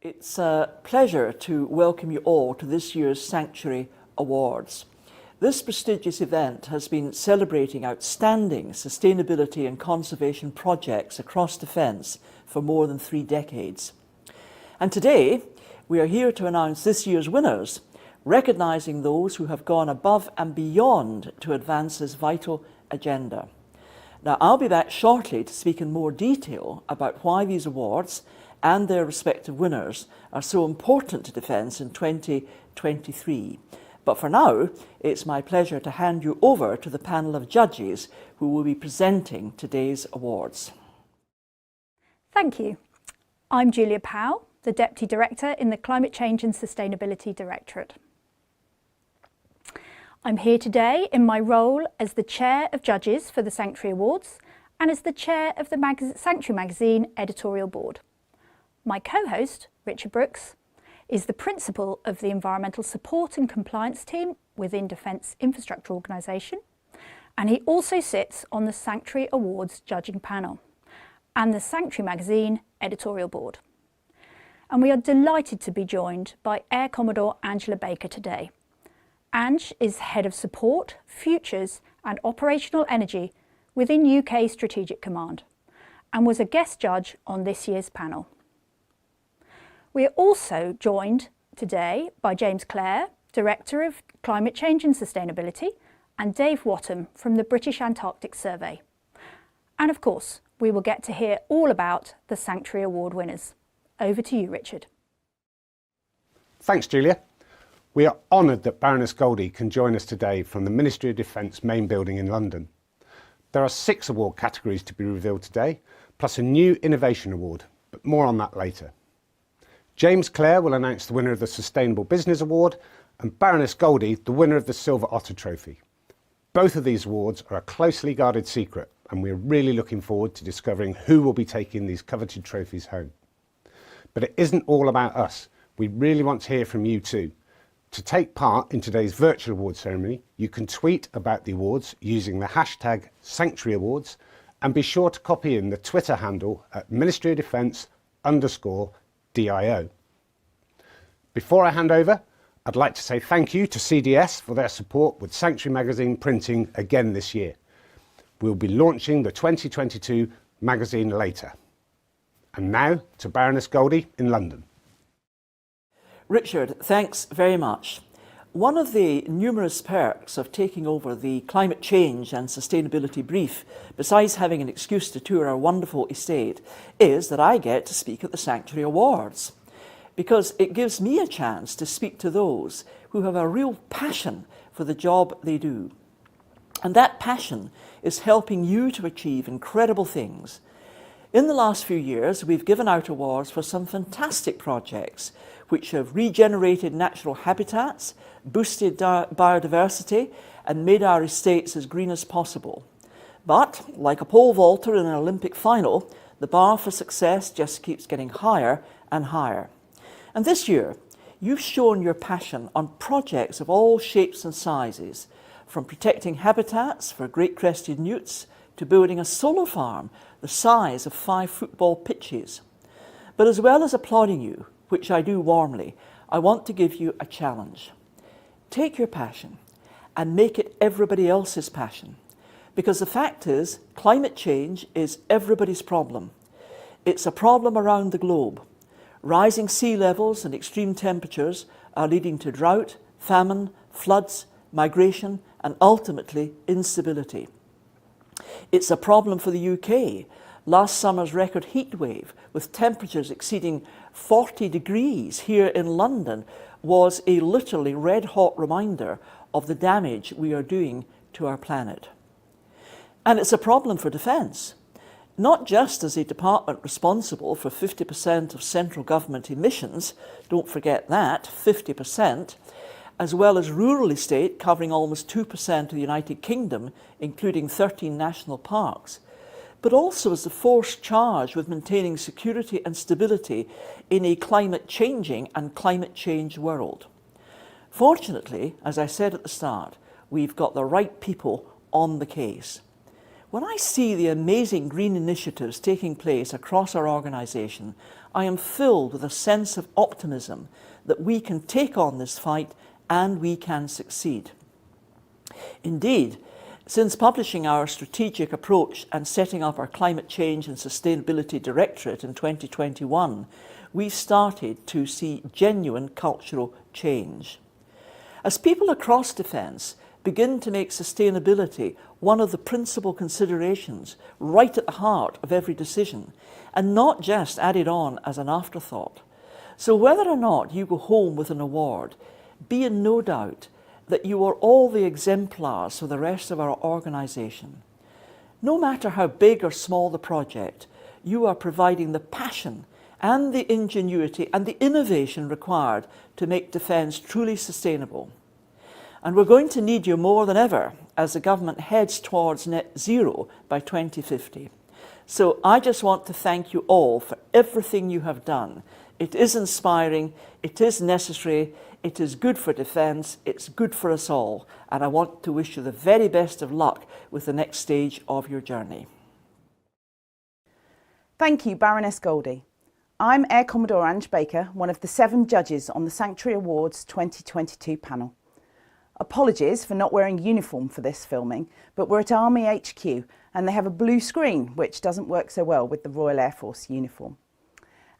It's a pleasure to welcome you all to this year's Sanctuary Awards. This prestigious event has been celebrating outstanding sustainability and conservation projects across defence for more than 3 decades. And today, we are here to announce this year's winners, recognising those who have gone above and beyond to advance this vital agenda. Now, I'll be back shortly to speak in more detail about why these awards and their respective winners are so important to defence in 2023. But for now, it's my pleasure to hand you over to the panel of judges who will be presenting today's awards. Thank you. I'm Julia Powell, the Deputy Director in the Climate Change and Sustainability Directorate. I'm here today in my role as the Chair of Judges for the Sanctuary Awards and as the Chair of the Sanctuary Magazine Editorial Board. My co-host, Richard Brooks, is the Principal of the Environmental Support and Compliance Team within Defence Infrastructure Organisation, and he also sits on the Sanctuary Awards Judging Panel and the Sanctuary Magazine Editorial Board. And we are delighted to be joined by Air Commodore Angela Baker today. Ange is Head of Support, Futures and Operational Energy within UK Strategic Command and was a guest judge on this year's panel. We are also joined today by James Clare, Director of Climate Change and Sustainability, and Dave Wattham from the British Antarctic Survey. And of course, we will get to hear all about the Sanctuary Award winners. Over to you, Richard. Thanks, Julia. We are honoured that Baroness Goldie can join us today from the Ministry of Defence main building in London. There are 6 award categories to be revealed today, plus a new Innovation Award, but more on that later. James Clare will announce the winner of the Sustainable Business Award and Baroness Goldie the winner of the Silver Otter Trophy. Both of these awards are a closely guarded secret and we're really looking forward to discovering who will be taking these coveted trophies home. But it isn't all about us. We really want to hear from you too. To take part in today's virtual award ceremony, you can tweet about the awards using the hashtag Sanctuary Awards and be sure to copy in the Twitter handle at Ministry of Defence_DIO. Before I hand over, I'd like to say thank you to CDS for their support with Sanctuary Magazine printing again this year. We'll be launching the 2022 magazine later. And now to Baroness Goldie in London. Richard, thanks very much. One of the numerous perks of taking over the climate change and sustainability brief, besides having an excuse to tour our wonderful estate, is that I get to speak at the Sanctuary Awards, because it gives me a chance to speak to those who have a real passion for the job they do. And that passion is helping you to achieve incredible things. In the last few years, we've given out awards for some fantastic projects which have regenerated natural habitats, boosted biodiversity, and made our estates as green as possible. But, like a pole vaulter in an Olympic final, the bar for success just keeps getting higher and higher. And this year, you've shown your passion on projects of all shapes and sizes, from protecting habitats for great crested newts to building a solar farm the size of 5 football pitches. But as well as applauding you, which I do warmly, I want to give you a challenge. Take your passion and make it everybody else's passion. Because the fact is, climate change is everybody's problem. It's a problem around the globe. Rising sea levels and extreme temperatures are leading to drought, famine, floods, migration, and ultimately instability. It's a problem for the UK. Last summer's record heat wave, with temperatures exceeding 40 degrees here in London, was a literally red-hot reminder of the damage we are doing to our planet. And it's a problem for defence, not just as a department responsible for 50% of central government emissions, don't forget that, 50%, as well as rural estate covering almost 2% of the United Kingdom, including 13 national parks, but also as the force charged with maintaining security and stability in a climate-changing and climate-change world. Fortunately, as I said at the start, we've got the right people on the case. When I see the amazing green initiatives taking place across our organisation, I am filled with a sense of optimism that we can take on this fight and we can succeed. Indeed, since publishing our strategic approach and setting up our Climate Change and Sustainability Directorate in 2021, we've started to see genuine cultural change. As people across defence begin to make sustainability one of the principal considerations right at the heart of every decision, and not just added on as an afterthought. So whether or not you go home with an award, be in no doubt that you are all the exemplars for the rest of our organisation. No matter how big or small the project, you are providing the passion and the ingenuity and the innovation required to make defence truly sustainable. And we're going to need you more than ever as the government heads towards net zero by 2050. So I just want to thank you all for everything you have done. It is inspiring, it is necessary, it is good for defence, it's good for us all, and I want to wish you the very best of luck with the next stage of your journey. Thank you, Baroness Goldie. I'm Air Commodore Ange Baker, one of the 7 judges on the Sanctuary Awards 2022 panel. Apologies for not wearing uniform for this filming, but we're at Army HQ and they have a blue screen, which doesn't work so well with the Royal Air Force uniform.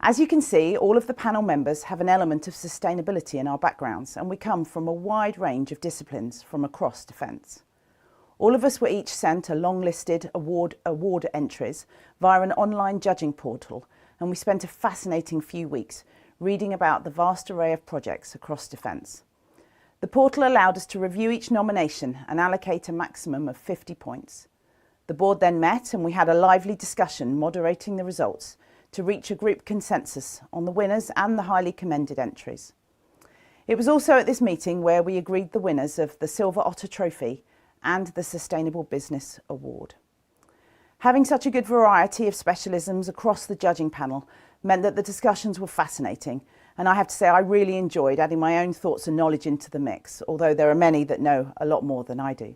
As you can see, all of the panel members have an element of sustainability in our backgrounds, and we come from a wide range of disciplines from across defence. All of us were each sent a long-listed award entries via an online judging portal, and we spent a fascinating few weeks reading about the vast array of projects across defence. The portal allowed us to review each nomination and allocate a maximum of 50 points. The board then met and we had a lively discussion moderating the results to reach a group consensus on the winners and the highly commended entries. It was also at this meeting where we agreed the winners of the Silver Otter Trophy and the Sustainable Business Award. Having such a good variety of specialisms across the judging panel meant that the discussions were fascinating, and I have to say I really enjoyed adding my own thoughts and knowledge into the mix, although there are many that know a lot more than I do.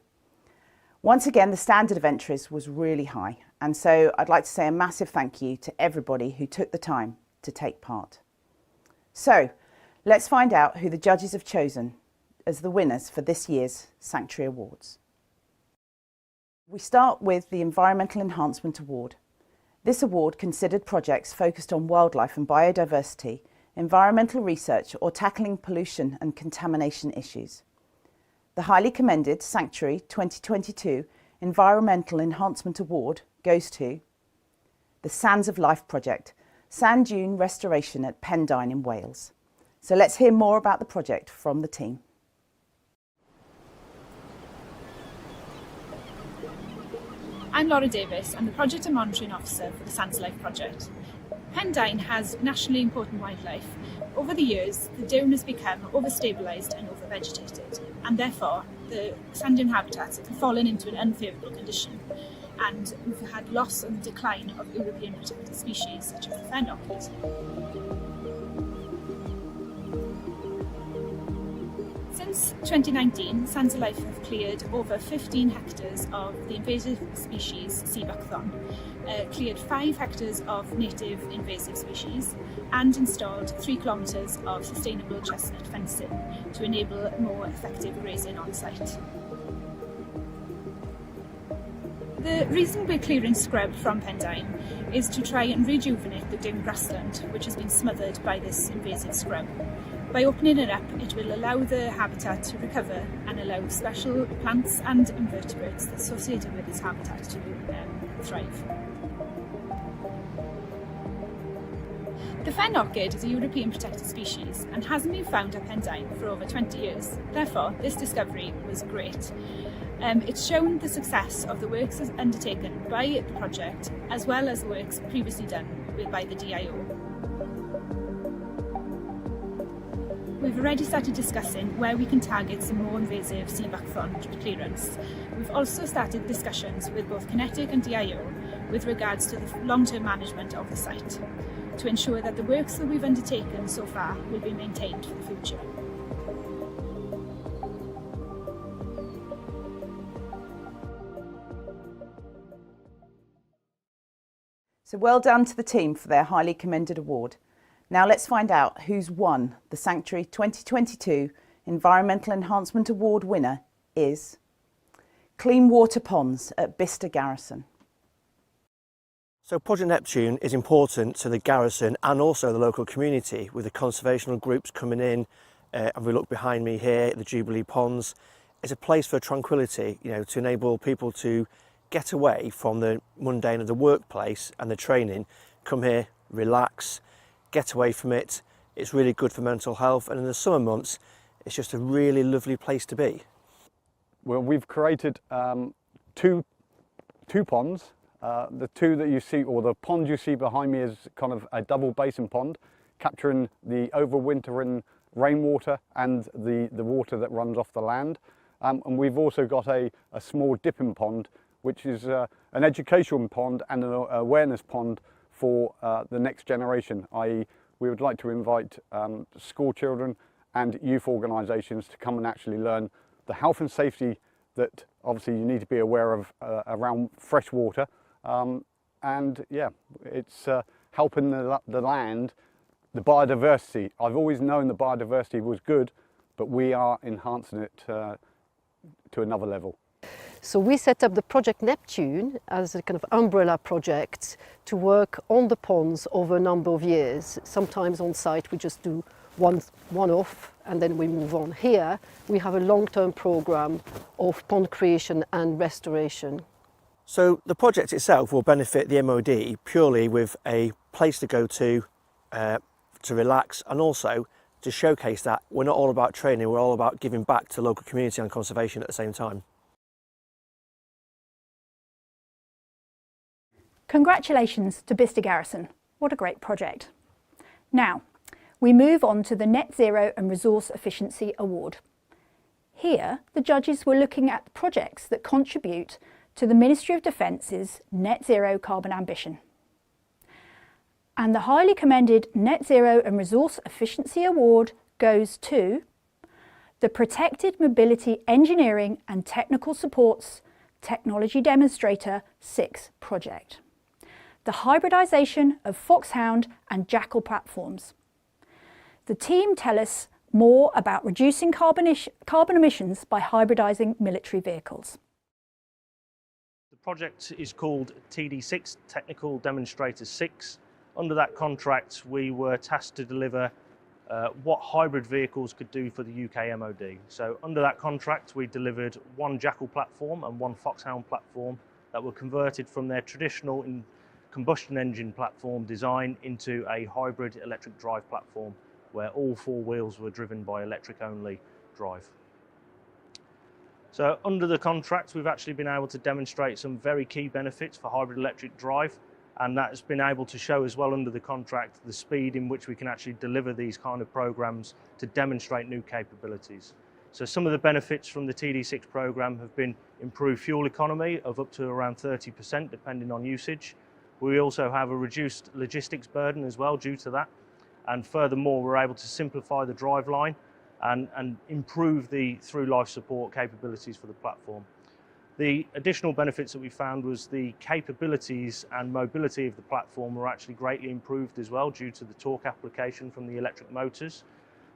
Once again, the standard of entries was really high, and so I'd like to say a massive thank you to everybody who took the time to take part. So, let's find out who the judges have chosen as the winners for this year's Sanctuary Awards. We start with the Environmental Enhancement Award. This award considered projects focused on wildlife and biodiversity, environmental research or tackling pollution and contamination issues. The highly commended Sanctuary 2022 Environmental Enhancement Award goes to the Sands of Life project, sand dune restoration at Pendine in Wales. So let's hear more about the project from the team. I'm Laura Davis, I'm the Project and Monitoring Officer for the Sands of Life project. Pendine has nationally important wildlife. Over the years, the dune has become overstabilised and overvegetated, and therefore the sand dune habitats have fallen into an unfavourable condition, and we've had loss and decline of European protected species such as the fen orchid. Since 2019, Sands of Life have cleared over 15 hectares of the invasive species sea buckthorn, cleared 5 hectares of native invasive species, and installed 3 kilometres of sustainable chestnut fencing to enable more effective grazing on site. The reason we're clearing scrub from Pendine is to try and rejuvenate the dune grassland, which has been smothered by this invasive scrub. By opening it up, it will allow the habitat to recover and allow special plants and invertebrates associated with this habitat to thrive. The fen orchid is a European protected species and hasn't been found at Pendine for over 20 years. Therefore, this discovery was great. It's shown the success of the works undertaken by the project, as well as the works previously done by the DIO. We've already started discussing where we can target some more invasive sea buckthorn clearance. We've also started discussions with both Kinetic and DIO with regards to the long-term management of the site, to ensure that the works that we've undertaken so far will be maintained for the future. So well done to the team for their highly commended award. Now let's find out who's won the Sanctuary 2022 Environmental Enhancement Award winner is Clean Water Ponds at Bicester Garrison. So Project Neptune is important to the garrison and also the local community, with the conservational groups coming in. And we look behind me here, the Jubilee Ponds. It's a place for tranquility, to enable people to get away from the mundane of the workplace and the training, come here, relax, get away from it. It's really good for mental health, and in the summer months, it's just a really lovely place to be. Well, we've created two ponds. The two that you see, or the pond you see behind me, is kind of a double basin pond, capturing the overwintering rainwater and the water that runs off the land. And we've also got a small dipping pond, which is an educational pond and an awareness pond for the next generation, i.e. we would like to invite school children and youth organisations to come and actually learn the health and safety that obviously you need to be aware of around fresh water. And yeah, it's helping the land, the biodiversity. I've always known the biodiversity was good, but we are enhancing it to another level. So we set up the Project Neptune as a kind of umbrella project to work on the ponds over a number of years. Sometimes on site we just do one off and then we move on. Here we have a long-term programme of pond creation and restoration. So the project itself will benefit the MOD purely with a place to go to relax, and also to showcase that we're not all about training, we're all about giving back to local community and conservation at the same time. Congratulations to Bicester Garrison. What a great project. Now, we move on to the Net Zero and Resource Efficiency Award. Here, the judges were looking at projects that contribute to the Ministry of Defence's net zero carbon ambition. And the highly commended Net Zero and Resource Efficiency Award goes to the Protected Mobility Engineering and Technical Supports Technology Demonstrator 6 project, the hybridisation of Foxhound and Jackal platforms. The team tell us more about reducing carbon emissions by hybridising military vehicles. The project is called TD6, Technical Demonstrator 6. Under that contract, we were tasked to deliver what hybrid vehicles could do for the UK MOD. So under that contract, we delivered one Jackal platform and one Foxhound platform that were converted from their traditional combustion engine platform design into a hybrid electric drive platform where all four wheels were driven by electric only drive. So under the contract, we've actually been able to demonstrate some very key benefits for hybrid electric drive, and that's been able to show as well under the contract the speed in which we can actually deliver these kind of programs to demonstrate new capabilities. So some of the benefits from the TD6 program have been improved fuel economy of up to around 30% depending on usage. We also have a reduced logistics burden as well due to that, and furthermore we're able to simplify the driveline and improve the through life support capabilities for the platform. The additional benefits that we found was the capabilities and mobility of the platform were actually greatly improved as well due to the torque application from the electric motors.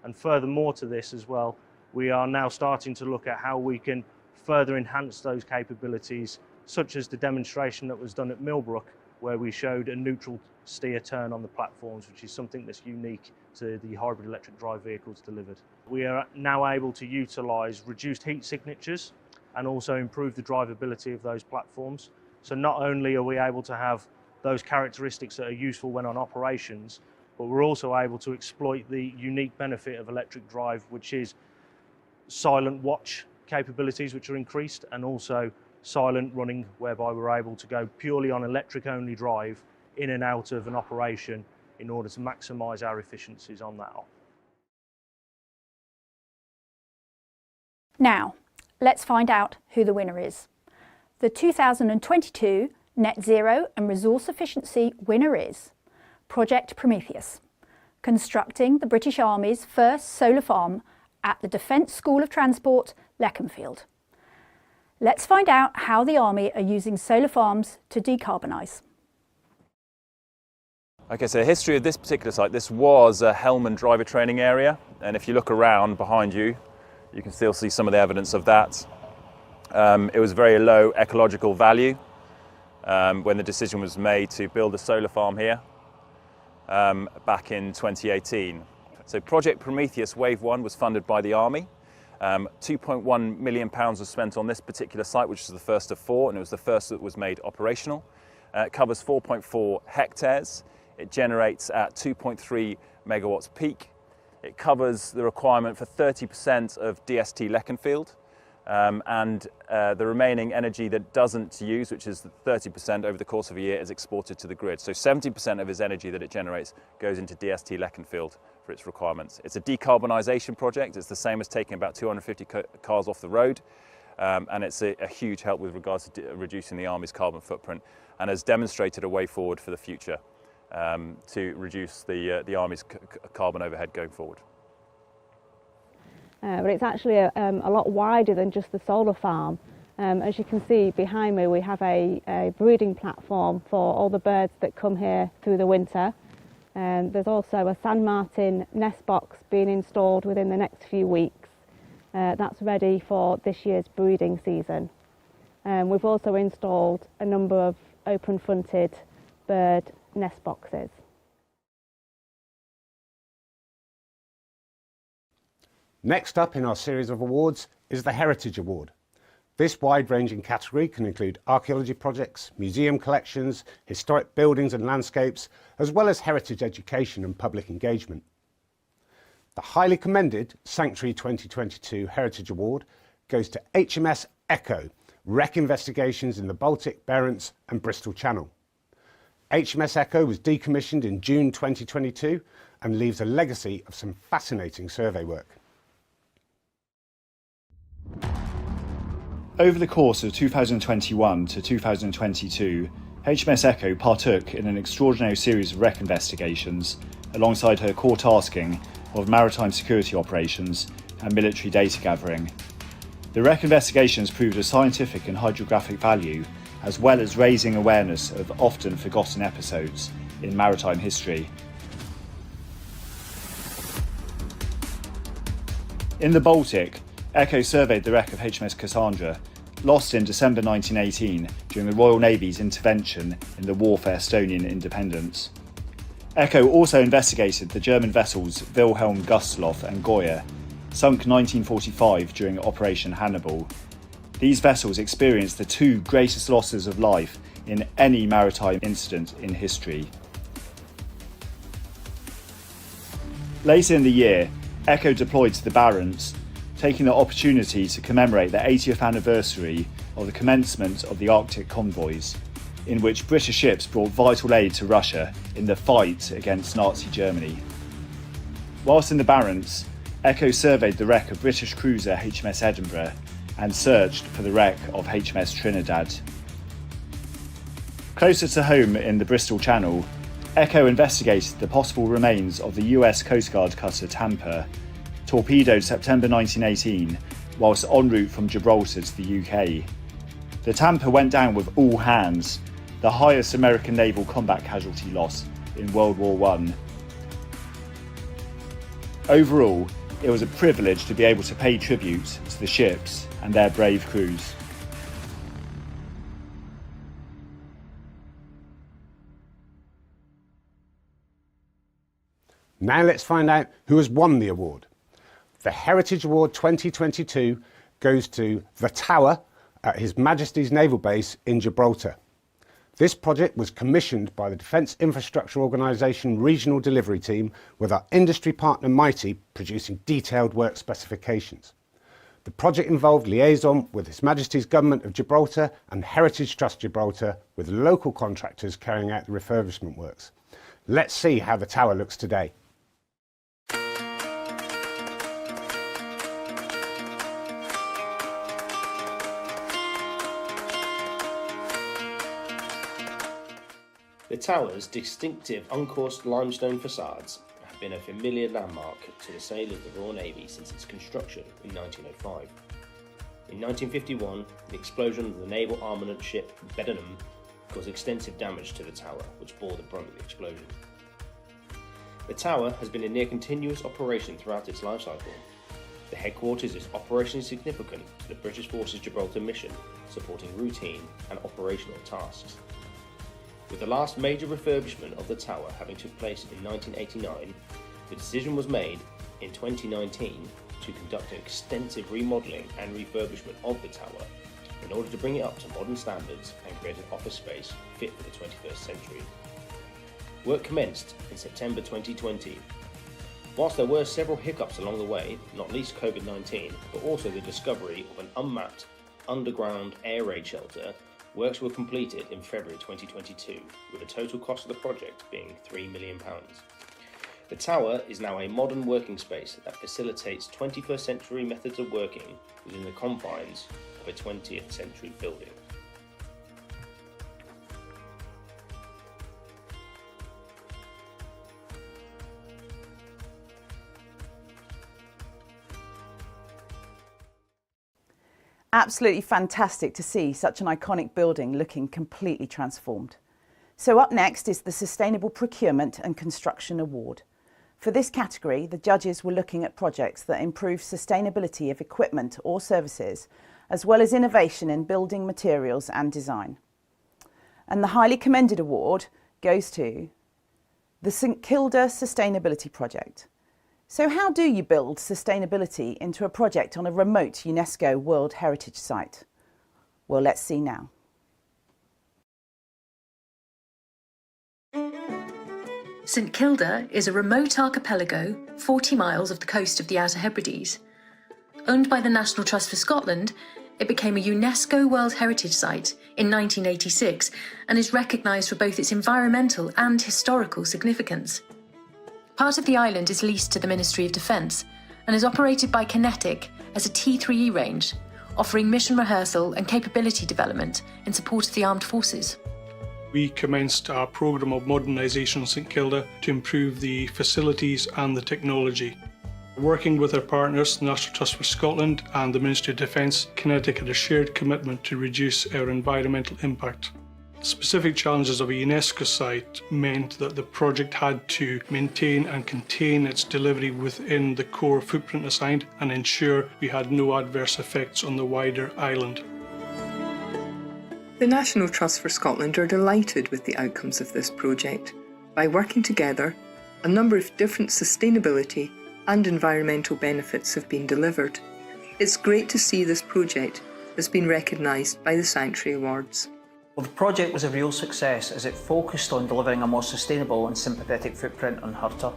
And furthermore to this as well, we are now starting to look at how we can further enhance those capabilities, such as the demonstration that was done at Millbrook, where we showed a neutral steer turn on the platforms, which is something that's unique to the hybrid electric drive vehicles delivered. We are now able to utilise reduced heat signatures and also improve the drivability of those platforms. So not only are we able to have those characteristics that are useful when on operations, but we're also able to exploit the unique benefit of electric drive, which is silent watch capabilities, which are increased, and also silent running, whereby we're able to go purely on electric only drive in and out of an operation in order to maximise our efficiencies on that. Now, let's find out who the winner is. The 2022 Net Zero and Resource Efficiency winner is Project Prometheus, constructing the British Army's first solar farm at the Defence School of Transport, Leconfield. Let's find out how the Army are using solar farms to decarbonise. Okay, so the history of this particular site, this was a helm driver training area, and if you look around behind you, you can still see some of the evidence of that. It was very low ecological value when the decision was made to build a solar farm here back in 2018. So Project Prometheus Wave 1 was funded by the Army. £2.1 million was spent on this particular site, which is the first of 4, and it was the first that was made operational. It covers 4.4 hectares. It generates at 2.3 megawatts peak. It covers the requirement for 30% of DST Leconfield, and the remaining energy that doesn't use, which is 30% over the course of a year, is exported to the grid. So 70% of its energy that it generates goes into DST Leconfield for its requirements. It's a decarbonisation project. It's the same as taking about 250 cars off the road, and it's a huge help with regards to reducing the Army's carbon footprint, and has demonstrated a way forward for the future to reduce the Army's carbon overhead going forward. But it's actually a lot wider than just the solar farm. As you can see behind me, we have a breeding platform for all the birds that come here through the winter. There's also a sand martin nest box being installed within the next few weeks. That's ready for this year's breeding season. We've also installed a number of open-fronted bird nest boxes. Next up in our series of awards is the Heritage Award. This wide-ranging category can include archaeology projects, museum collections, historic buildings and landscapes, as well as heritage education and public engagement. The highly commended Sanctuary 2022 Heritage Award goes to HMS Echo, wreck investigations in the Baltic, Barents and Bristol Channel. HMS Echo was decommissioned in June 2022 and leaves a legacy of some fascinating survey work. Over the course of 2021 to 2022, HMS Echo partook in an extraordinary series of wreck investigations alongside her core tasking of maritime security operations and military data gathering. The wreck investigations proved of scientific and hydrographic value, as well as raising awareness of often forgotten episodes in maritime history. In the Baltic, Echo surveyed the wreck of HMS Cassandra, lost in December 1918 during the Royal Navy's intervention in the War for Estonian independence. Echo also investigated the German vessels Wilhelm Gustloff and Goya, sunk 1945 during Operation Hannibal. These vessels experienced the 2 greatest losses of life in any maritime incident in history. Later in the year, Echo deployed to the Barents, taking the opportunity to commemorate the 80th anniversary of the commencement of the Arctic convoys, in which British ships brought vital aid to Russia in the fight against Nazi Germany. Whilst in the Barents, Echo surveyed the wreck of British cruiser HMS Edinburgh and searched for the wreck of HMS Trinidad. Closer to home in the Bristol Channel, Echo investigated the possible remains of the US Coast Guard cutter Tampa, torpedoed September 1918 whilst en route from Gibraltar to the UK. The Tampa went down with all hands, the highest American naval combat casualty loss in World War I. Overall, it was a privilege to be able to pay tribute to the ships and their brave crews. Now let's find out who has won the award. The Heritage Award 2022 goes to The Tower at His Majesty's Naval Base in Gibraltar. This project was commissioned by the Defence Infrastructure Organisation Regional Delivery Team, with our industry partner Mighty producing detailed work specifications. The project involved liaison with His Majesty's Government of Gibraltar and Heritage Trust Gibraltar, with local contractors carrying out the refurbishment works. Let's see how the tower looks today. The tower's distinctive uncoursed limestone facades have been a familiar landmark to the sail of the Royal Navy since its construction in 1905. In 1951, the explosion of the naval armament ship Bedenham caused extensive damage to the tower, which bore the brunt of the explosion. The tower has been in near continuous operation throughout its life cycle. The headquarters is operationally significant to the British Forces Gibraltar mission, supporting routine and operational tasks. With the last major refurbishment of the tower having took place in 1989, the decision was made in 2019 to conduct an extensive remodelling and refurbishment of the tower in order to bring it up to modern standards and create an office space fit for the 21st century. Work commenced in September 2020. Whilst there were several hiccups along the way, not least COVID-19, but also the discovery of an unmapped underground air raid shelter, works were completed in February 2022, with a total cost of the project being £3 million. The tower is now a modern working space that facilitates 21st century methods of working within the confines of a 20th century building. Absolutely fantastic to see such an iconic building looking completely transformed. So up next is the Sustainable Procurement and Construction Award. For this category, the judges were looking at projects that improve sustainability of equipment or services, as well as innovation in building materials and design. And the highly commended award goes to the St Kilda Sustainability Project. So how do you build sustainability into a project on a remote UNESCO World Heritage Site? Well, let's see now. St Kilda is a remote archipelago 40 miles off the coast of the Outer Hebrides. Owned by the National Trust for Scotland, it became a UNESCO World Heritage Site in 1986 and is recognised for both its environmental and historical significance. Part of the island is leased to the Ministry of Defence and is operated by Kinetic as a T3E range, offering mission rehearsal and capability development in support of the armed forces. We commenced our programme of modernisation in St Kilda to improve the facilities and the technology. Working with our partners, the National Trust for Scotland and the Ministry of Defence, Kinetic had a shared commitment to reduce our environmental impact. Specific challenges of a UNESCO site meant that the project had to maintain and contain its delivery within the core footprint assigned and ensure we had no adverse effects on the wider island. The National Trust for Scotland are delighted with the outcomes of this project. By working together, a number of different sustainability and environmental benefits have been delivered. It's great to see this project has been recognised by the Sanctuary Awards. Well, the project was a real success as it focused on delivering a more sustainable and sympathetic footprint on Hurta.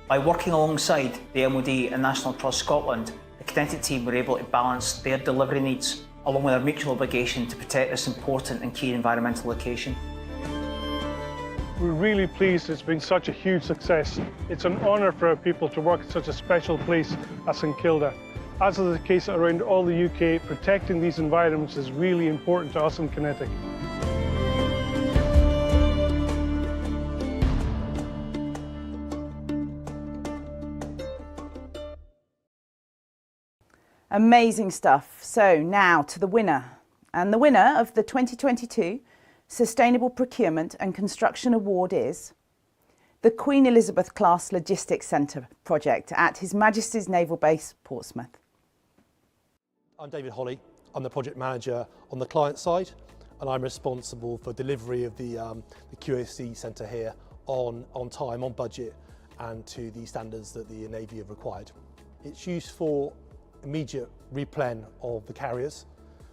By working alongside the MOD and National Trust Scotland, the Kinetic team were able to balance their delivery needs along with our mutual obligation to protect this important and key environmental location. We're really pleased it's been such a huge success. It's an honour for our people to work at such a special place as St Kilda. As is the case around all the UK, protecting these environments is really important to us in Kinetic. Amazing stuff. So now to the winner. And the winner of the 2022 Sustainable Procurement and Construction Award is the Queen Elizabeth Class Logistics Centre project at His Majesty's Naval Base, Portsmouth. I'm David Holly. I'm the project manager on the client side, and I'm responsible for delivery of the QAC centre here on time, on budget, and to the standards that the Navy have required. It's used for immediate replen of the carriers.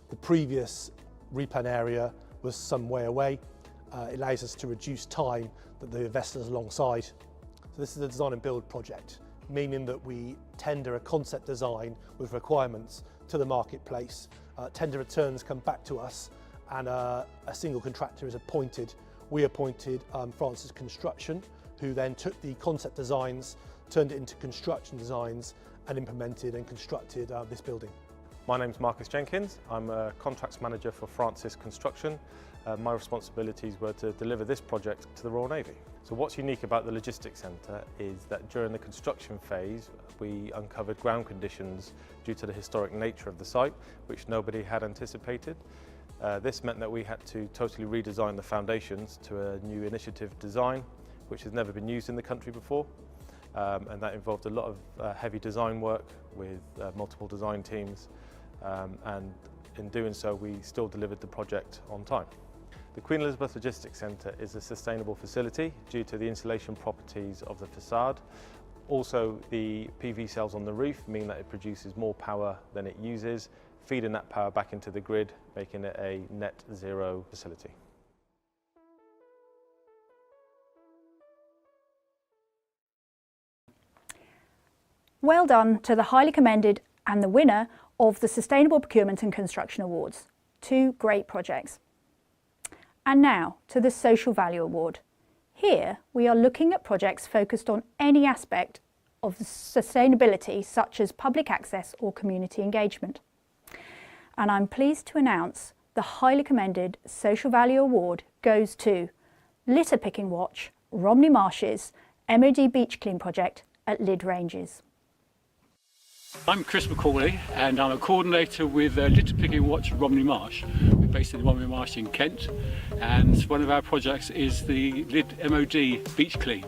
The previous replen area was some way away. It allows us to reduce time that the vessels alongside. So this is a design and build project, meaning that we tender a concept design with requirements to the marketplace. Tender returns come back to us and a single contractor is appointed. We appointed Francis Construction, who then took the concept designs, turned it into construction designs and implemented and constructed this building. My name's Marcus Jenkins. I'm a contracts manager for Francis Construction. My responsibilities were to deliver this project to the Royal Navy. So what's unique about the Logistics Centre is that during the construction phase we uncovered ground conditions due to the historic nature of the site, which nobody had anticipated. This meant that we had to totally redesign the foundations to a new initiative design, which has never been used in the country before. and that involved a lot of heavy design work with multiple design teams, and in doing so we still delivered the project on time. The Queen Elizabeth Logistics Centre is a sustainable facility due to the insulation properties of the facade. Also, the PV cells on the roof mean that it produces more power than it uses, feeding that power back into the grid, making it a net zero facility. Well done to the highly commended and the winner of the Sustainable Procurement and Construction Awards. 2 great projects. And now to the Social Value Award. Here we are looking at projects focused on any aspect of sustainability, such as public access or community engagement. And I'm pleased to announce the highly commended Social Value Award goes to Litter Picking Watch, Romney Marshes, MOD Beach Clean Project at Lydd Ranges. I'm Chris McCauley and I'm a coordinator with Litter Picking Watch Romney Marsh. We're based in Romney Marsh in Kent, and one of our projects is the Lydd MOD Beach Clean.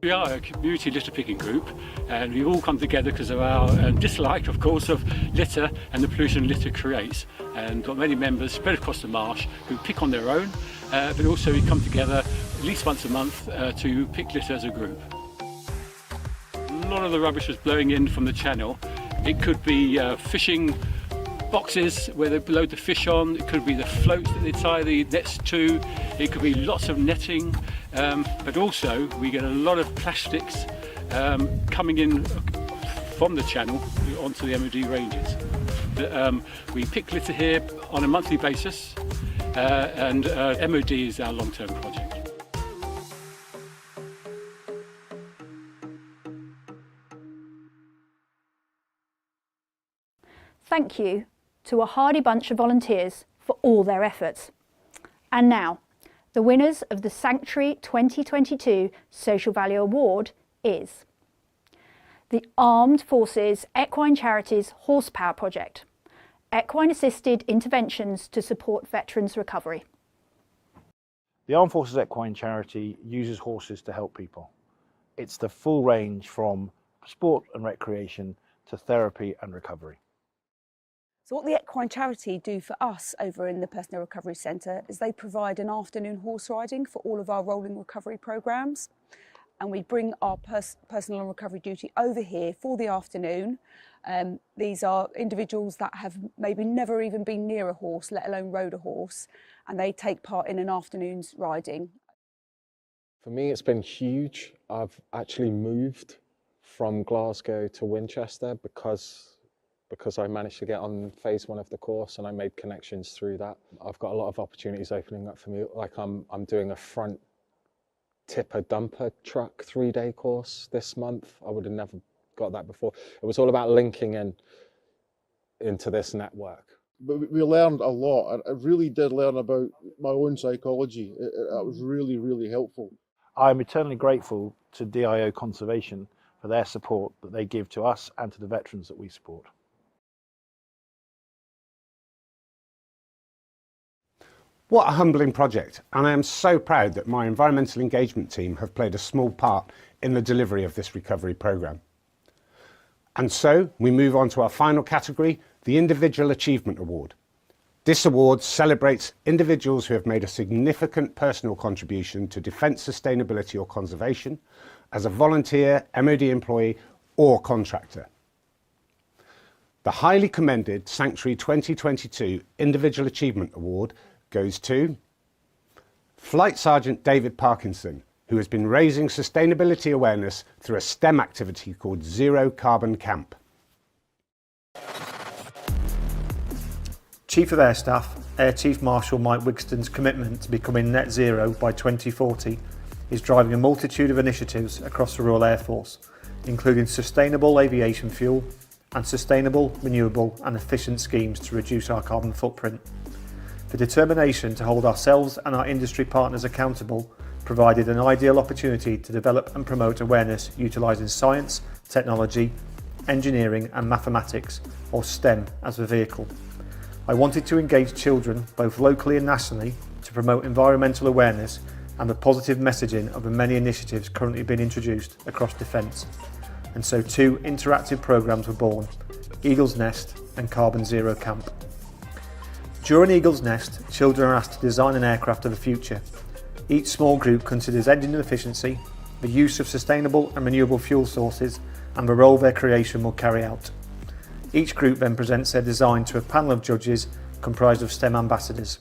We are a community litter picking group, and we've all come together because of our dislike, of course, of litter and the pollution litter creates, and got many members spread across the marsh who pick on their own, but also we come together at least once a month to pick litter as a group. A lot of the rubbish was blowing in from the channel. It could be fishing boxes where they load the fish on, it could be the floats that they tie the nets to, it could be lots of netting, but also we get a lot of plastics coming in from the channel onto the MOD ranges. We pick litter here on a monthly basis, and MOD is our long-term project. Thank you to a hardy bunch of volunteers for all their efforts. And now, the winners of the Sanctuary 2022 Social Value Award is the Armed Forces Equine Charities Horsepower Project, equine assisted interventions to support veterans' recovery. The Armed Forces Equine Charity uses horses to help people. It's the full range from sport and recreation to therapy and recovery. So what the Equine Charity do for us over in the Personal Recovery Centre is they provide an afternoon horse riding for all of our rolling recovery programmes, and we bring our personal and recovery duty over here for the afternoon. These are individuals that have maybe never even been near a horse, let alone rode a horse, and they take part in an afternoon's riding. For me, it's been huge. I've actually moved from Glasgow to Winchester because I managed to get on phase 1 of the course, and I made connections through that. I've got a lot of opportunities opening up for me. Like I'm doing a front tipper dumper truck 3-day course this month. I would have never got that before. It was all about linking into this network. But we learned a lot, and I really did learn about my own psychology. That was really, really helpful. I'm eternally grateful to DIO Conservation for their support that they give to us and to the veterans that we support. What a humbling project, and I am so proud that my environmental engagement team have played a small part in the delivery of this recovery programme. And so we move on to our final category, the Individual Achievement Award. This award celebrates individuals who have made a significant personal contribution to defence, sustainability or conservation as a volunteer, MOD employee or contractor. The highly commended Sanctuary 2022 Individual Achievement Award goes to Flight Sergeant David Parkinson, who has been raising sustainability awareness through a STEM activity called Zero Carbon Camp. Chief of Air Staff, Air Chief Marshal Mike Wigston's commitment to becoming net zero by 2040 is driving a multitude of initiatives across the Royal Air Force, including sustainable aviation fuel and sustainable, renewable and efficient schemes to reduce our carbon footprint. The determination to hold ourselves and our industry partners accountable provided an ideal opportunity to develop and promote awareness utilising science, technology, engineering and mathematics, or STEM, as the vehicle. I wanted to engage children, both locally and nationally, to promote environmental awareness and the positive messaging of the many initiatives currently being introduced across defence. And so 2 interactive programmes were born, Eagle's Nest and Carbon Zero Camp. During Eagle's Nest, children are asked to design an aircraft of the future. Each small group considers engine efficiency, the use of sustainable and renewable fuel sources, and the role their creation will carry out. Each group then presents their design to a panel of judges comprised of STEM ambassadors,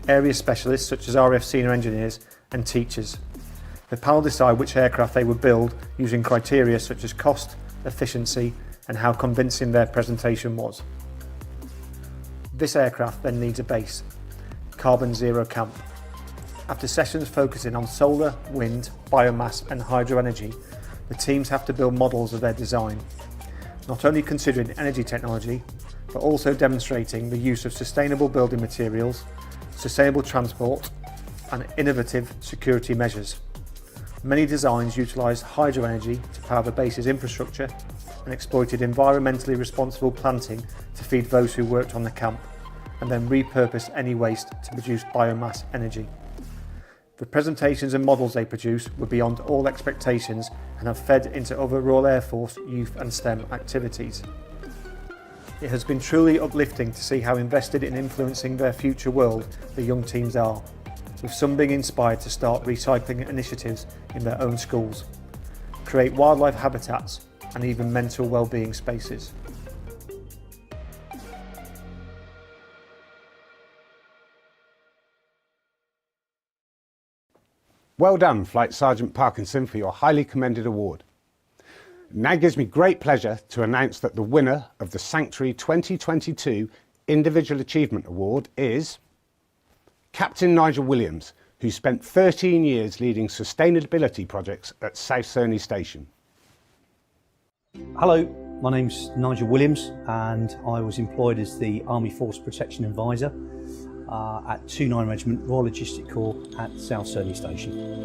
area specialists such as RAF senior engineers and teachers. The panel decide which aircraft they would build using criteria such as cost, efficiency and how convincing their presentation was. This aircraft then needs a base, Carbon Zero Camp. After sessions focusing on solar, wind, biomass and hydro energy, the teams have to build models of their design, not only considering energy technology, but also demonstrating the use of sustainable building materials, sustainable transport and innovative security measures. Many designs utilised hydro energy to power the base's infrastructure and exploited environmentally responsible planting to feed those who worked on the camp, and then repurposed any waste to produce biomass energy. The presentations and models they produce were beyond all expectations and have fed into other Royal Air Force youth and STEM activities. It has been truly uplifting to see how invested in influencing their future world the young teams are, with some being inspired to start recycling initiatives in their own schools, create wildlife habitats and even mental well-being spaces. Well done, Flight Sergeant Parkinson, for your highly commended award. Now it gives me great pleasure to announce that the winner of the Sanctuary 2022 Individual Achievement Award is Captain Nigel Williams, who spent 13 years leading sustainability projects at South Cerney Station. Hello, my name's Nigel Williams and I was employed as the Army Force Protection Advisor at 29 Regiment Royal Logistic Corps at South Cerney Station.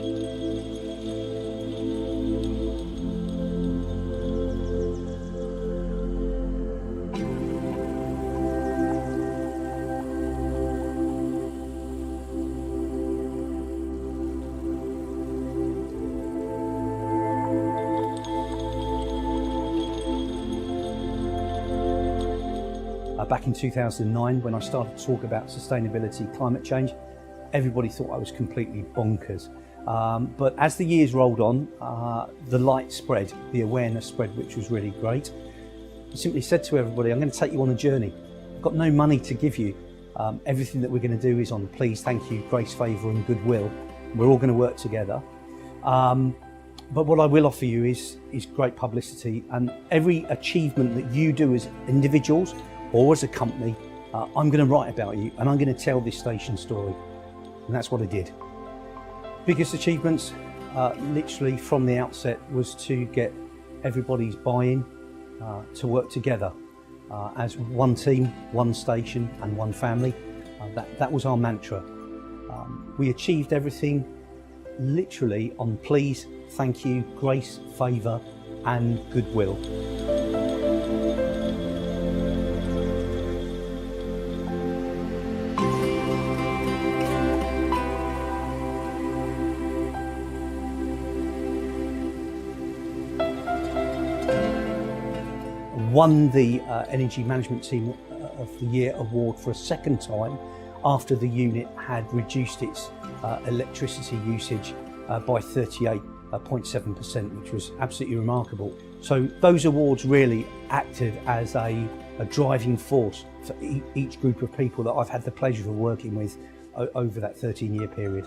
Back in 2009, when I started to talk about sustainability, climate change, everybody thought I was completely bonkers. But as the years rolled on, the light spread, the awareness spread, which was really great. I simply said to everybody, I'm going to take you on a journey. I've got no money to give you. Everything that we're going to do is on please, thank you, grace, favour and goodwill. We're all going to work together. But what I will offer you is great publicity, and every achievement that you do as individuals or as a company, I'm going to write about you and I'm going to tell this station story. And that's what I did. Biggest achievements, literally from the outset, was to get everybody's buy-in to work together as one team, one station and one family. That was our mantra. We achieved everything literally on please, thank you, grace, favour and goodwill. Won the Energy Management Team of the Year award for a second time after the unit had reduced its electricity usage by 38.7%, which was absolutely remarkable. So those awards really acted as a driving force for each group of people that I've had the pleasure of working with over that 13-year period.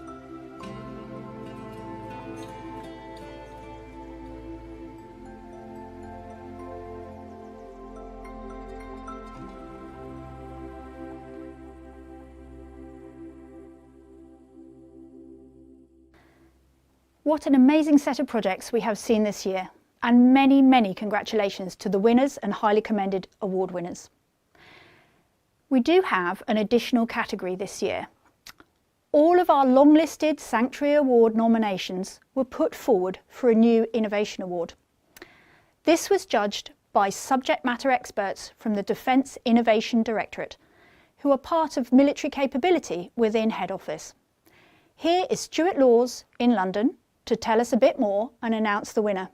What an amazing set of projects we have seen this year, and many, many congratulations to the winners and highly commended award winners. We do have an additional category this year. All of our long-listed Sanctuary Award nominations were put forward for a new Innovation Award. This was judged by subject matter experts from the Defence Innovation Directorate, who are part of military capability within Head Office. Here is Stuart Laws in London to tell us a bit more and announce the winner.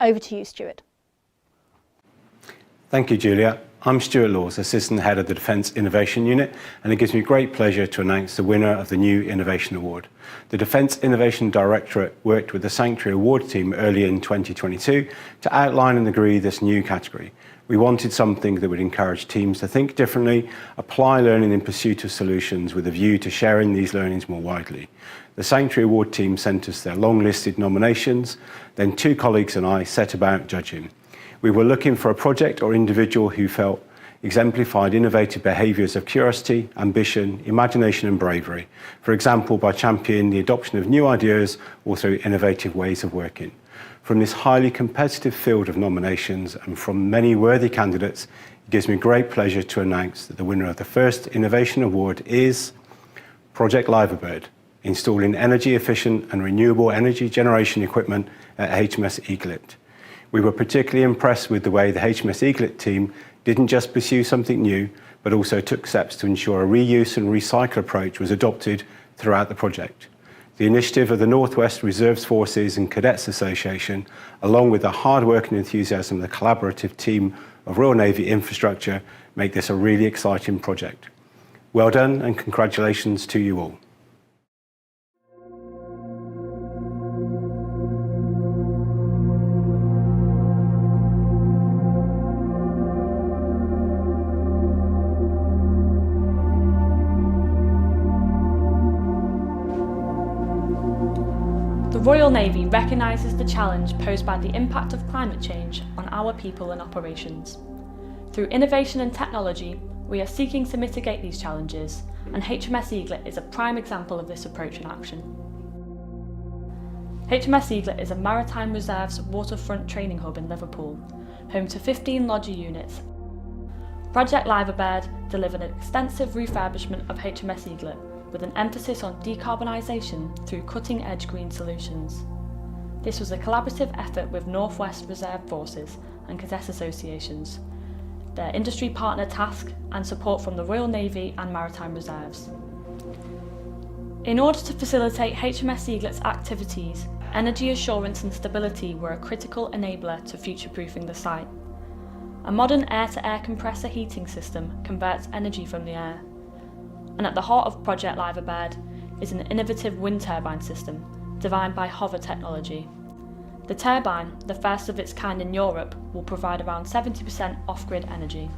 Over to you, Stuart. Thank you, Julia. I'm Stuart Laws, Assistant Head of the Defence Innovation Unit, and it gives me great pleasure to announce the winner of the new Innovation Award. The Defence Innovation Directorate worked with the Sanctuary Award team early in 2022 to outline and agree this new category. We wanted something that would encourage teams to think differently, apply learning in pursuit of solutions with a view to sharing these learnings more widely. The Sanctuary Award team sent us their long-listed nominations, then 2 colleagues and I set about judging. We were looking for a project or individual who felt exemplified innovative behaviours of curiosity, ambition, imagination and bravery, for example by championing the adoption of new ideas or through innovative ways of working. From this highly competitive field of nominations and from many worthy candidates, it gives me great pleasure to announce that the winner of the first Innovation Award is Project Liverbird, installing energy efficient and renewable energy generation equipment at HMS Eaglet. We were particularly impressed with the way the HMS Eaglet team didn't just pursue something new, but also took steps to ensure a reuse and recycle approach was adopted throughout the project. The initiative of the North West Reserves Forces and Cadets Association, along with the hard work and enthusiasm of the collaborative team of Royal Navy Infrastructure, make this a really exciting project. Well done and congratulations to you all. The Royal Navy recognises the challenge posed by the impact of climate change on our people and operations. Through innovation and technology, we are seeking to mitigate these challenges, and HMS Eaglet is a prime example of this approach in action. HMS Eaglet is a maritime reserves waterfront training hub in Liverpool, home to 15 lodger units. Project Liverbird delivered an extensive refurbishment of HMS Eaglet, with an emphasis on decarbonisation through cutting-edge green solutions. This was a collaborative effort with North West Reserve Forces and Cadets Associations, their industry partner task and support from the Royal Navy and Maritime Reserves. In order to facilitate HMS Eaglet's activities, energy assurance and stability were a critical enabler to future-proofing the site. A modern air-to-air compressor heating system converts energy from the air. And at the heart of Project Liverbird is an innovative wind turbine system designed by hover technology. The turbine, the first of its kind in Europe, will provide around 70% off-grid energy.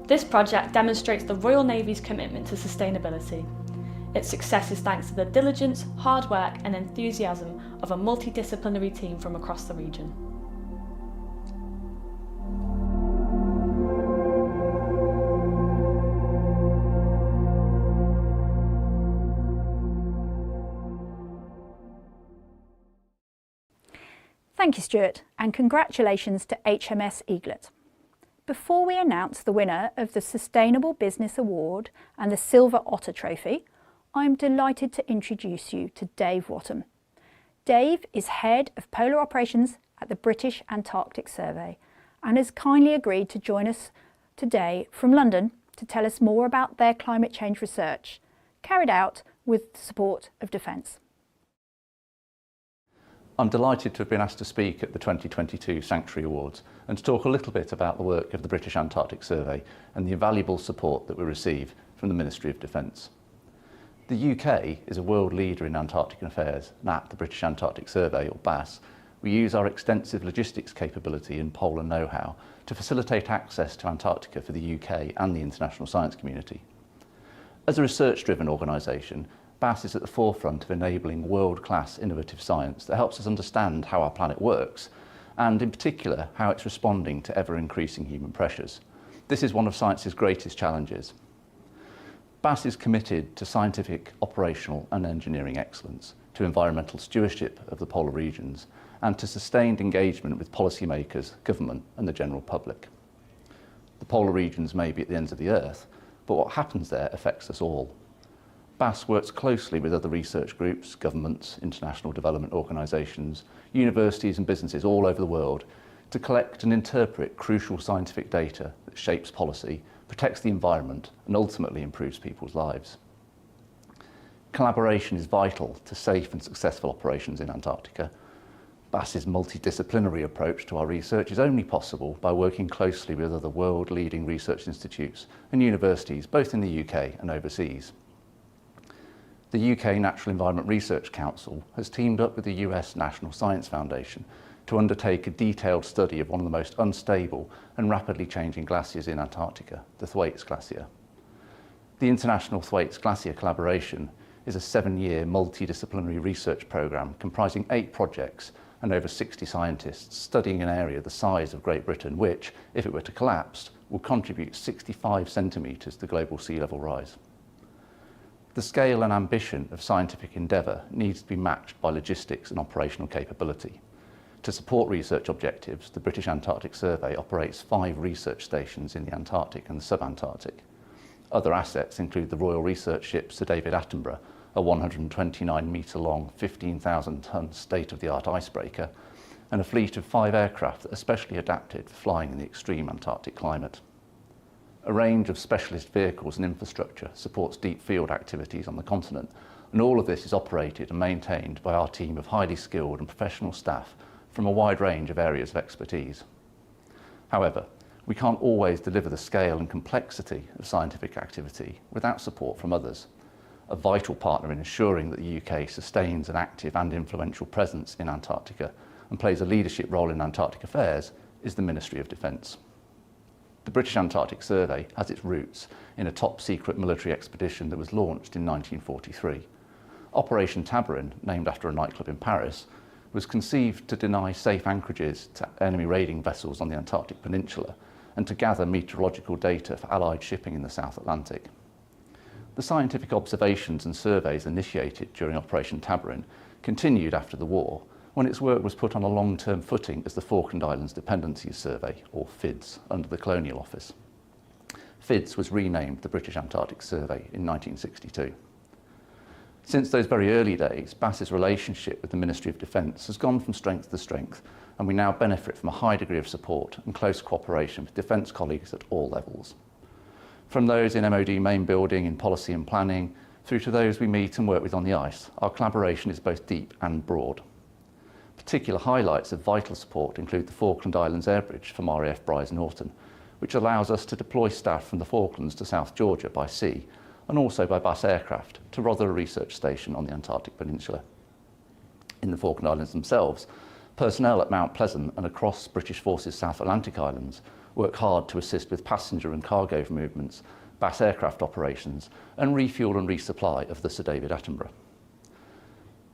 This project demonstrates the Royal Navy's commitment to sustainability. Its success is thanks to the diligence, hard work and enthusiasm of a multidisciplinary team from across the region. Thank you, Stuart, and congratulations to HMS Eaglet. Before we announce the winner of the Sustainable Business Award and the Silver Otter Trophy, I'm delighted to introduce you to Dave Wattham. Dave is Head of Polar Operations at the British Antarctic Survey and has kindly agreed to join us today from London to tell us more about their climate change research, carried out with the support of Defence. I'm delighted to have been asked to speak at the 2022 Sanctuary Awards and to talk a little bit about the work of the British Antarctic Survey and the invaluable support that we receive from the Ministry of Defence. The UK is a world leader in Antarctic affairs, and at the British Antarctic Survey, or BAS, we use our extensive logistics capability and polar know-how to facilitate access to Antarctica for the UK and the international science community. As a research-driven organisation, BAS is at the forefront of enabling world-class innovative science that helps us understand how our planet works, and in particular, how it's responding to ever-increasing human pressures. This is one of science's greatest challenges. BAS is committed to scientific, operational and engineering excellence, to environmental stewardship of the polar regions, and to sustained engagement with policymakers, government and the general public. The polar regions may be at the ends of the earth, but what happens there affects us all. BAS works closely with other research groups, governments, international development organisations, universities and businesses all over the world to collect and interpret crucial scientific data that shapes policy, protects the environment and ultimately improves people's lives. Collaboration is vital to safe and successful operations in Antarctica. BAS's multidisciplinary approach to our research is only possible by working closely with other world-leading research institutes and universities, both in the UK and overseas. The UK Natural Environment Research Council has teamed up with the US National Science Foundation to undertake a detailed study of one of the most unstable and rapidly changing glaciers in Antarctica, the Thwaites Glacier. The International Thwaites Glacier Collaboration is a 7-year multidisciplinary research programme comprising 8 projects and over 60 scientists studying an area the size of Great Britain which, if it were to collapse, will contribute 65 centimetres to global sea level rise. The scale and ambition of scientific endeavour needs to be matched by logistics and operational capability. To support research objectives, the British Antarctic Survey operates 5 research stations in the Antarctic and the subantarctic. Other assets include the Royal Research ship Sir David Attenborough, a 129-metre long, 15,000-tonne state-of-the-art icebreaker, and a fleet of 5 aircraft that are specially adapted for flying in the extreme Antarctic climate. A range of specialist vehicles and infrastructure supports deep field activities on the continent, and all of this is operated and maintained by our team of highly skilled and professional staff from a wide range of areas of expertise. However, we can't always deliver the scale and complexity of scientific activity without support from others. A vital partner in ensuring that the UK sustains an active and influential presence in Antarctica and plays a leadership role in Antarctic affairs is the Ministry of Defence. The British Antarctic Survey has its roots in a top-secret military expedition that was launched in 1943. Operation Tabarin, named after a nightclub in Paris, was conceived to deny safe anchorages to enemy raiding vessels on the Antarctic Peninsula and to gather meteorological data for Allied shipping in the South Atlantic. The scientific observations and surveys initiated during Operation Tabarin continued after the war, when its work was put on a long-term footing as the Falkland Islands Dependencies Survey, or FIDS, under the Colonial Office. FIDS was renamed the British Antarctic Survey in 1962. Since those very early days, BAS's relationship with the Ministry of Defence has gone from strength to strength, and we now benefit from a high degree of support and close cooperation with Defence colleagues at all levels. From those in MOD main building, in policy and planning, through to those we meet and work with on the ice, our collaboration is both deep and broad. Particular highlights of vital support include the Falkland Islands Air Bridge from RAF Brize Norton, which allows us to deploy staff from the Falklands to South Georgia by sea, and also by BAS aircraft to Rother Research Station on the Antarctic Peninsula. In the Falkland Islands themselves, personnel at Mount Pleasant and across British Forces South Atlantic Islands work hard to assist with passenger and cargo movements, BAS aircraft operations, and refuel and resupply of the Sir David Attenborough.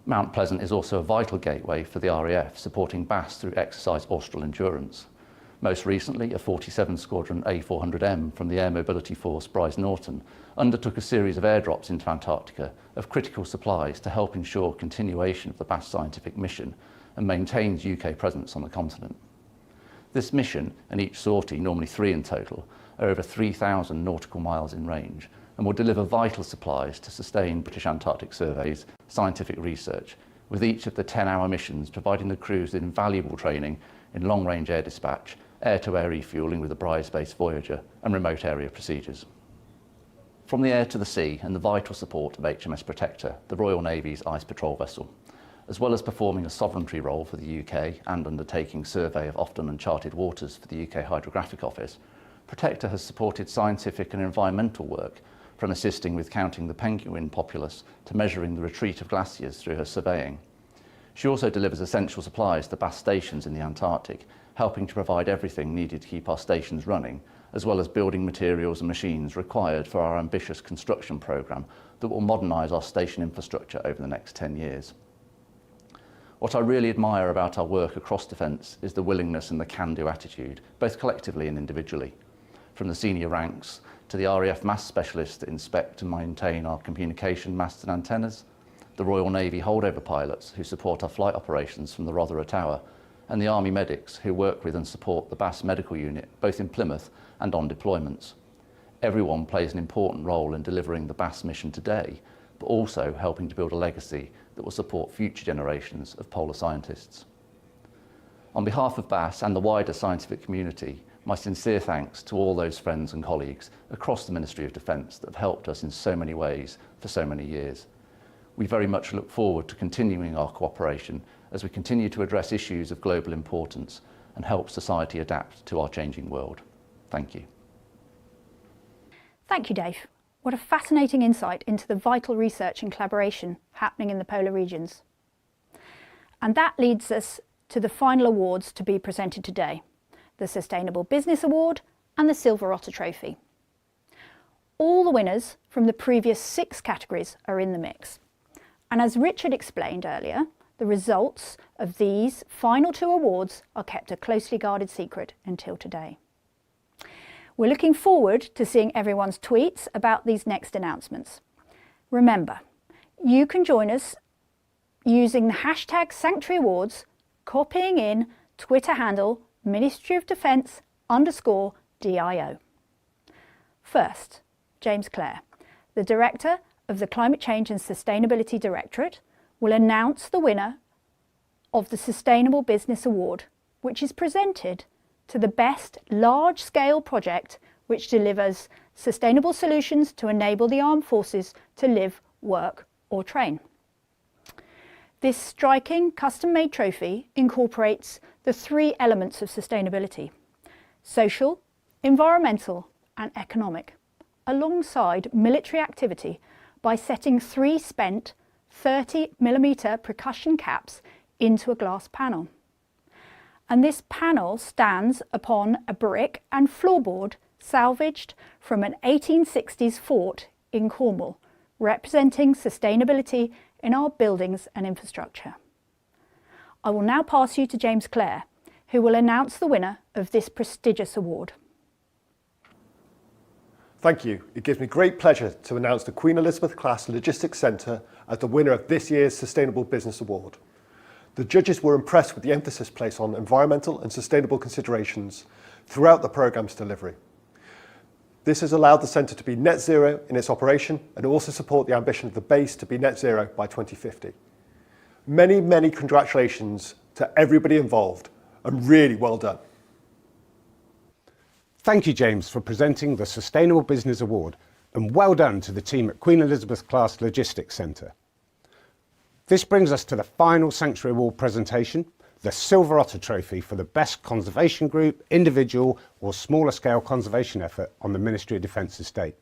Mount Pleasant is also a vital gateway for the RAF, supporting BAS through exercise Austral Endurance. Most recently, a 47 Squadron A400M from the Air Mobility Force Brize Norton undertook a series of airdrops into Antarctica of critical supplies to help ensure continuation of the BAS scientific mission and maintains UK presence on the continent. This mission, and each sortie, normally 3 in total, are over 3,000 nautical miles in range and will deliver vital supplies to sustain British Antarctic Survey's scientific research, with each of the 10-hour missions providing the crews with invaluable training in long-range air dispatch, air-to-air refuelling with the Brize-based Voyager, and remote area procedures. From the air to the sea and the vital support of HMS Protector, the Royal Navy's ice patrol vessel, as well as performing a sovereignty role for the UK and undertaking survey of often uncharted waters for the UK Hydrographic Office, Protector has supported scientific and environmental work, from assisting with counting the penguin populace to measuring the retreat of glaciers through her surveying. She also delivers essential supplies to BAS stations in the Antarctic, helping to provide everything needed to keep our stations running, as well as building materials and machines required for our ambitious construction programme that will modernise our station infrastructure over the next 10 years. What I really admire about our work across Defence is the willingness and the can-do attitude, both collectively and individually. From the senior ranks to the RAF mast specialists that inspect and maintain our communication masts and antennas, the Royal Navy holdover pilots who support our flight operations from the Rotherham Tower, and the Army medics who work with and support the BAS medical unit, both in Plymouth and on deployments. Everyone plays an important role in delivering the BAS mission today, but also helping to build a legacy that will support future generations of polar scientists. On behalf of BAS and the wider scientific community, my sincere thanks to all those friends and colleagues across the Ministry of Defence that have helped us in so many ways for so many years. We very much look forward to continuing our cooperation as we continue to address issues of global importance and help society adapt to our changing world. Thank you. Thank you, Dave. What a fascinating insight into the vital research and collaboration happening in the polar regions. And that leads us to the final awards to be presented today, the Sustainable Business Award and the Silver Otter Trophy. All the winners from the previous 6 categories are in the mix. And as Richard explained earlier, the results of these final 2 awards are kept a closely guarded secret until today. We're looking forward to seeing everyone's tweets about these next announcements. Remember, you can join us using the hashtag Sanctuary Awards, copying in Twitter handle Ministry of Defence _DIO. First, James Clare, the Director of the Climate Change and Sustainability Directorate, will announce the winner of the Sustainable Business Award, which is presented to the best large-scale project which delivers sustainable solutions to enable the armed forces to live, work or train. This striking custom-made trophy incorporates the 3 elements of sustainability: social, environmental and economic, alongside military activity by setting 3 spent 30mm percussion caps into a glass panel. And this panel stands upon a brick and floorboard salvaged from an 1860s fort in Cornwall, representing sustainability in our buildings and infrastructure. I will now pass you to James Clare, who will announce the winner of this prestigious award. Thank you. It gives me great pleasure to announce the Queen Elizabeth Class Logistics Centre as the winner of this year's Sustainable Business Award. The judges were impressed with the emphasis placed on environmental and sustainable considerations throughout the programme's delivery. This has allowed the centre to be net zero in its operation and also support the ambition of the base to be net zero by 2050. Many, many congratulations to everybody involved and really well done. Thank you, James, for presenting the Sustainable Business Award, and well done to the team at Queen Elizabeth Class Logistics Centre. This brings us to the final Sanctuary Award presentation, the Silver Otter Trophy for the best conservation group, individual or smaller scale conservation effort on the Ministry of Defence estate.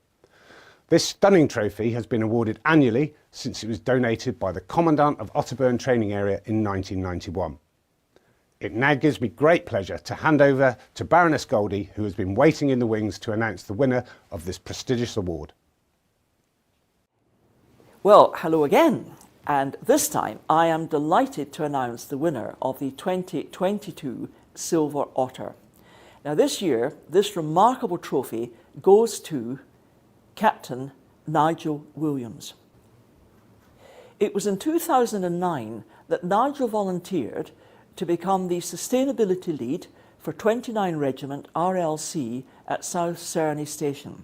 This stunning trophy has been awarded annually since it was donated by the Commandant of Otterburn Training Area in 1991. It now gives me great pleasure to hand over to Baroness Goldie, who has been waiting in the wings to announce the winner of this prestigious award. Well, hello again. And this time I am delighted to announce the winner of the 2022 Silver Otter. Now this year, this remarkable trophy goes to Captain Nigel Williams. It was in 2009 that Nigel volunteered to become the sustainability lead for 29 Regiment RLC at South Cerney Station.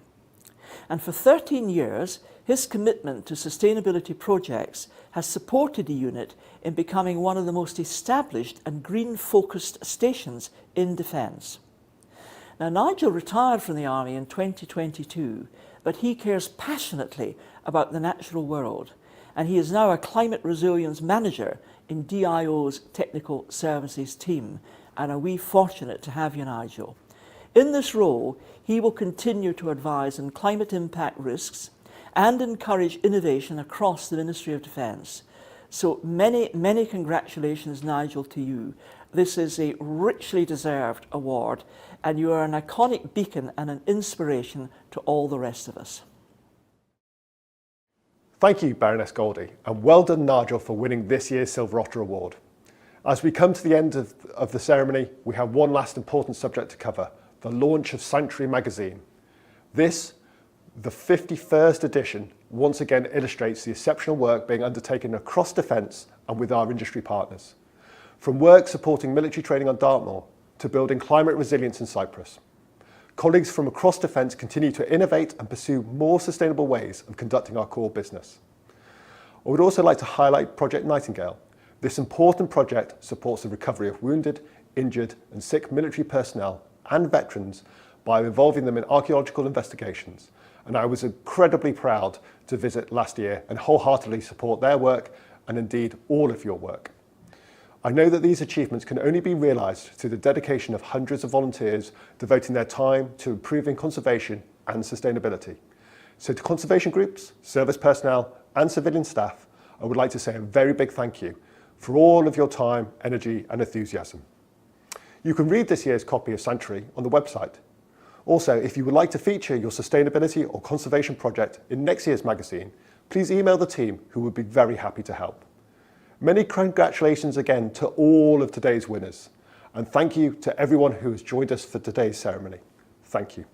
And for 13 years, his commitment to sustainability projects has supported the unit in becoming one of the most established and green-focused stations in defence. Now, Nigel retired from the Army in 2022, but he cares passionately about the natural world, and he is now a climate resilience manager in DIO's technical services team, and are we fortunate to have you, Nigel. In this role, he will continue to advise on climate impact risks and encourage innovation across the Ministry of Defence. So many, many congratulations, Nigel, to you. This is a richly deserved award, and you are an iconic beacon and an inspiration to all the rest of us. Thank you, Baroness Goldie, and well done, Nigel, for winning this year's Silver Otter Award. As we come to the end of the ceremony, we have one last important subject to cover, the launch of Sanctuary magazine. This, the 51st edition, once again illustrates the exceptional work being undertaken across Defence and with our industry partners. From work supporting military training on Dartmoor to building climate resilience in Cyprus. Colleagues from across Defence continue to innovate and pursue more sustainable ways of conducting our core business. I would also like to highlight Project Nightingale. This important project supports the recovery of wounded, injured and sick military personnel and veterans by involving them in archaeological investigations and I was incredibly proud to visit last year and wholeheartedly support their work and indeed all of your work. I know that these achievements can only be realised through the dedication of hundreds of volunteers devoting their time to improving conservation and sustainability. So to conservation groups, service personnel and civilian staff, I would like to say a very big thank you for all of your time, energy and enthusiasm. You can read this year's copy of Sanctuary on the website. Also, if you would like to feature your sustainability or conservation project in next year's magazine, please email the team who would be very happy to help. Many congratulations again to all of today's winners, and thank you to everyone who has joined us for today's ceremony. Thank you.